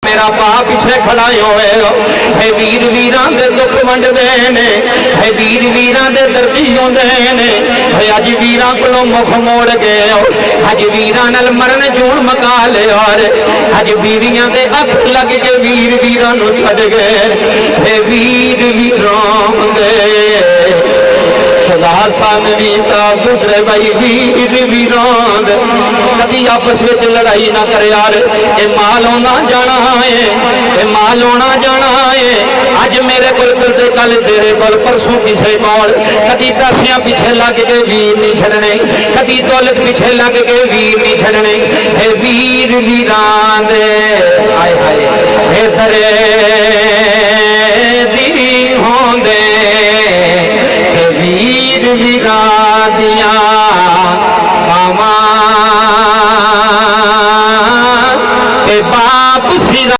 मेरा पा पिछे खड़ा होए है वीर वीरां दे दुख वंडदे ने है वीर वीरां दे दर्दी होंदे ने है अज वीरां कोलों मुख मोड़ गए अज वीरां नाल मरन जून मका ले और अज बीवियां दे अख लग के वीर वीरां नूं छड्ड गए है वीर वीरां दे भी साथ दूसरे भाई वीर वीरां कभी आपस में लड़ाई ना कर यार ये माल होना जाना है ये माल होना जाना है अज मेरे को कल तेरे को परसों किसे कोल कभी पैसियां पीछे लग के वीर नहीं छड़ने कभी दौलत पीछे लग के वीर नहीं छड़ने हे वीर वीरां दे हाय हाय हे दरे दी होंदे वीर वीरां दियां